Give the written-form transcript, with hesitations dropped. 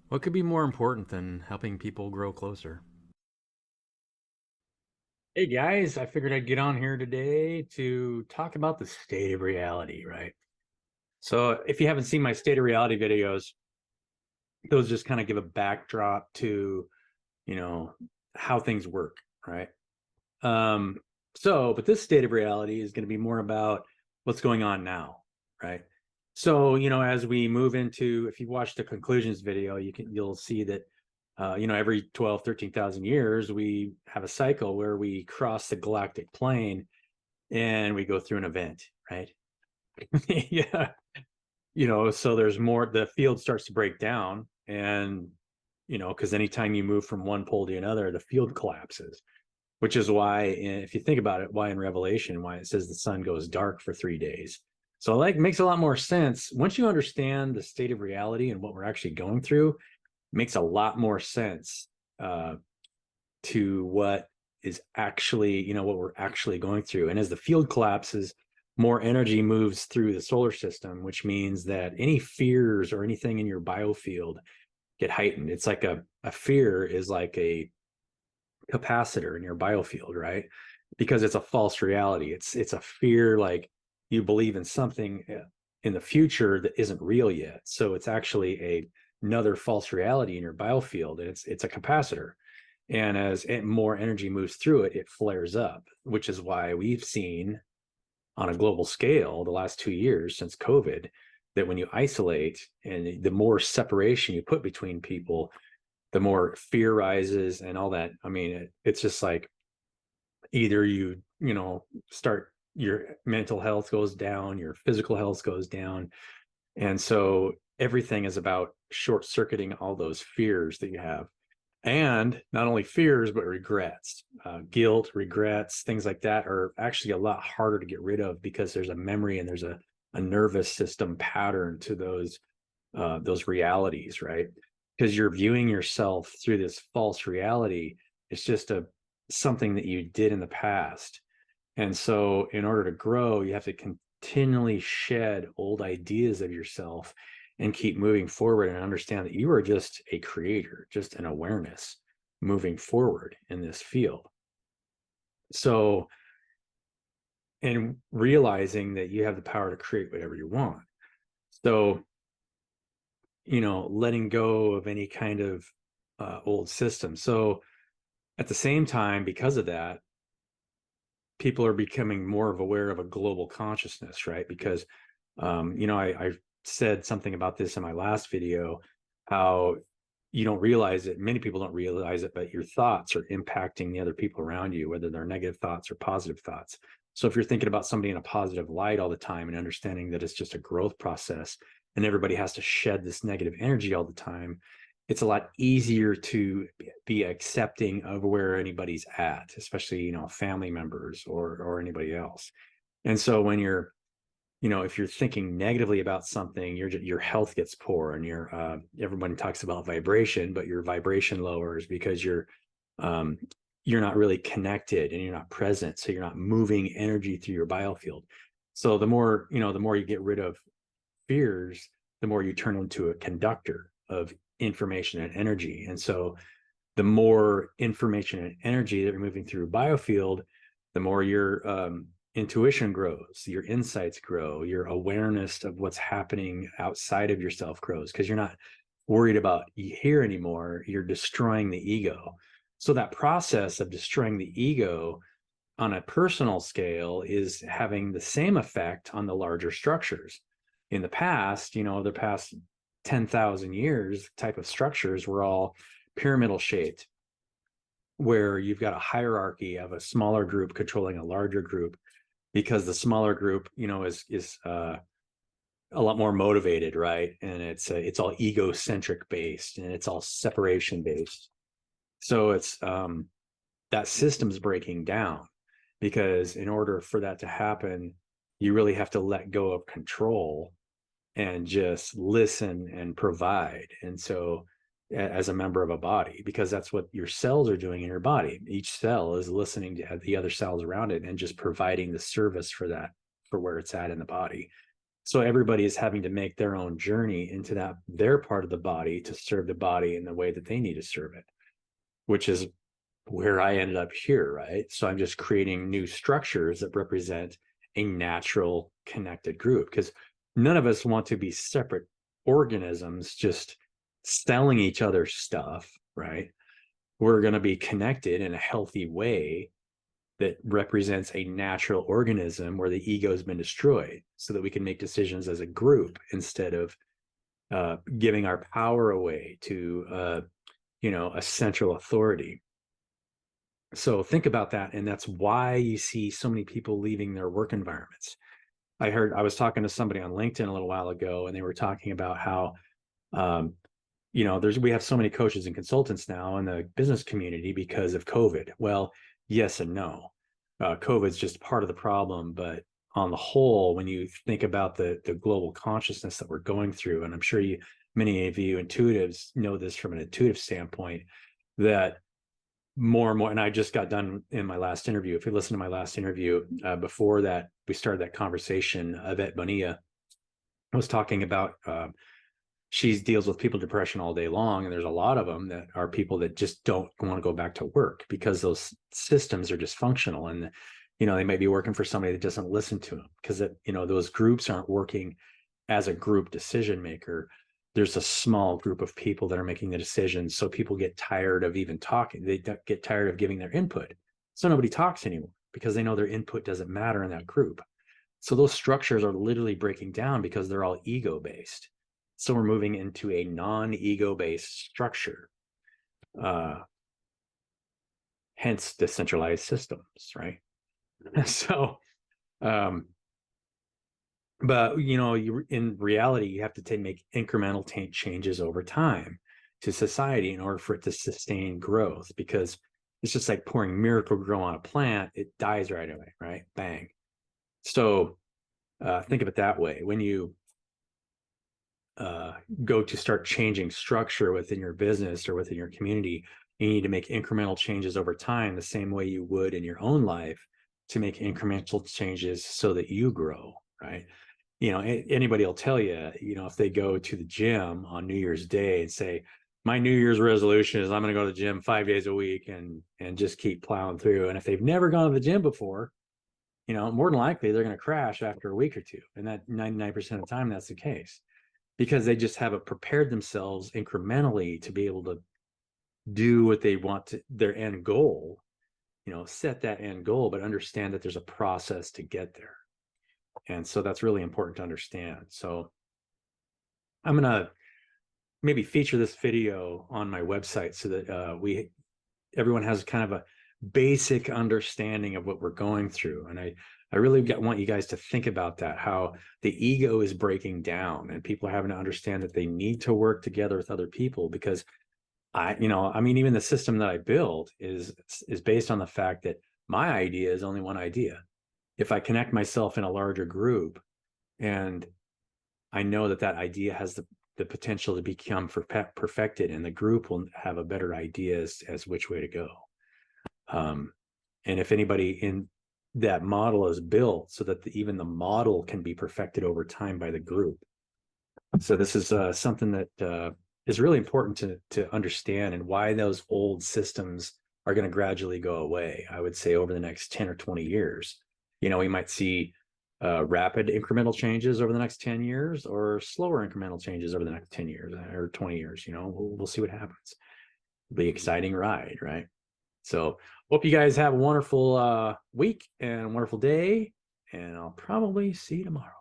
What could be more important than helping people grow closer? Hey guys, I figured I'd get on here today to talk about the state of reality, right? So, if you haven't seen my state of reality videos, those just kind of give a backdrop to, you know, how things work, right? Um, but this state of reality is going to be more about what's going on now, right? So, as we move into, if you watch the conclusions video, you'll see that every 12, 13,000 years, we have a cycle where we cross the galactic plane and we go through an event, right? Yeah. So there's more, the field starts to break down and, because anytime you move from one pole to another, the field collapses, which is why, if you think about it, why in Revelation, why it says the sun goes dark for 3 days. So like makes a lot more sense. Once you understand the state of reality and what we're actually going through, it makes a lot more sense uh, to what is actually, what we're actually going through. And as the field collapses, more energy moves through the solar system, which means that any fears or anything in your biofield get heightened. It's like a fear is like a capacitor in your biofield, right? Because it's a false reality. It's a fear, like you believe in something in the future that isn't real yet. So it's actually another false reality in your biofield, and it's a capacitor. And as more energy moves through it, it flares up, which is why we've seen on a global scale the last 2 years since COVID that when you isolate and the more separation you put between people, the more fear rises and all that. I mean, it's just like either start, your mental health goes down, your physical health goes down. And so everything is about short circuiting all those fears that you have. And not only fears, but regrets, guilt, regrets, things like that are actually a lot harder to get rid of because there's a memory and there's a nervous system pattern to those realities, right? Because you're viewing yourself through this false reality. It's just something that you did in the past. And so in order to grow, you have to continually shed old ideas of yourself and keep moving forward and understand that you are just a creator, just an awareness moving forward in this field. So, and realizing that you have the power to create whatever you want. So, letting go of any kind of old system. So, at the same time, because of that, people are becoming more aware of a global consciousness, right? Because, I said something about this in my last video, how you don't realize it. Many people don't realize it, but your thoughts are impacting the other people around you, whether they're negative thoughts or positive thoughts. So if you're thinking about somebody in a positive light all the time and understanding that it's just a growth process and everybody has to shed this negative energy all the time, it's a lot easier to be accepting of where anybody's at, especially, family members or anybody else. And so when you're, if you're thinking negatively about something, your health gets poor, and everyone talks about vibration, but your vibration lowers because um, you're not really connected and you're not present, so you're not moving energy through your biofield. So the more you get rid of fears, the more you turn into a conductor of information and energy. And so the more information and energy that you're moving through biofield, the more your intuition grows, your insights grow, your awareness of what's happening outside of yourself grows, because you're not worried about here anymore. You're destroying the ego. So that process of destroying the ego on a personal scale is having the same effect on the larger structures. In the past, the past 10,000 years, type of structures were all pyramidal shaped, where you've got a hierarchy of a smaller group controlling a larger group, because the smaller group, is a lot more motivated, right? And it's all egocentric based and it's all separation based. So it's that system's breaking down, because in order for that to happen, you really have to let go of control and just listen and provide. And so as a member of a body, because that's what your cells are doing in your body. Each cell is listening to the other cells around it and just providing the service for that, for where it's at in the body. So everybody is having to make their own journey into their part of the body to serve the body in the way that they need to serve it, which is where I ended up here, right? So I'm just creating new structures that represent a natural connected group, because none of us want to be separate organisms just selling each other stuff, right? We're going to be connected in a healthy way that represents a natural organism where the ego has been destroyed, so that we can make decisions as a group instead of giving our power away to a central authority. So think about that, and that's why you see so many people leaving their work environments. I was talking to somebody on LinkedIn a little while ago, and they were talking about how we have so many coaches and consultants now in the business community because of COVID. Well, yes and no. COVID is just part of the problem, but on the whole, when you think about the global consciousness that we're going through, and I'm sure many of you intuitives know this from an intuitive standpoint, that more and more, and I just got done in my last interview. If you listen to my last interview, before that, we started that conversation, Yvette Bonilla was talking about, she deals with people depression all day long, and there's a lot of them that are people that just don't want to go back to work because those systems are dysfunctional, and they might be working for somebody that doesn't listen to them because those groups aren't working as a group decision maker. There's a small group of people that are making the decisions, so people get tired of even talking. They get tired of giving their input, so nobody talks anymore because they know their input doesn't matter in that group. So those structures are literally breaking down because they're all ego based. So we're moving into a non-ego based structure, hence decentralized systems, right? So but in reality, you have to make incremental changes over time to society in order for it to sustain growth, because it's just like pouring Miracle Grow on a plant. It dies right away, right? Bang. So think of it that way. When you go to start changing structure within your business or within your community, you need to make incremental changes over time, the same way you would in your own life, to make incremental changes so that you grow, right? Anybody will tell you, if they go to the gym on New Year's Day and say, my New Year's resolution is I'm going to go to the gym 5 days a week and just keep plowing through. And if they've never gone to the gym before, more than likely they're going to crash after a week or two. And that 99% of the time, that's the case, because they just haven't prepared themselves incrementally to be able to do what they want to, their end goal, set that end goal, but understand that there's a process to get there. And so that's really important to understand. So I'm going to maybe feature this video on my website so that everyone has kind of a basic understanding of what we're going through. And I really want you guys to think about that, how the ego is breaking down and people are having to understand that they need to work together with other people, because even the system that I built is based on the fact that my idea is only one idea. If I connect myself in a larger group and I know that idea has the potential to become perfected, and the group will have a better idea as which way to go. And if anybody in that model is built so that even the model can be perfected over time by the group. So this is something that is really important to understand, and why those old systems are going to gradually go away. I would say over the next 10 or 20 years. We might see rapid incremental changes over the next 10 years, or slower incremental changes over the next 10 years or 20 years. We'll see what happens. It'll be an exciting ride, right? So hope you guys have a wonderful week and a wonderful day, and I'll probably see you tomorrow.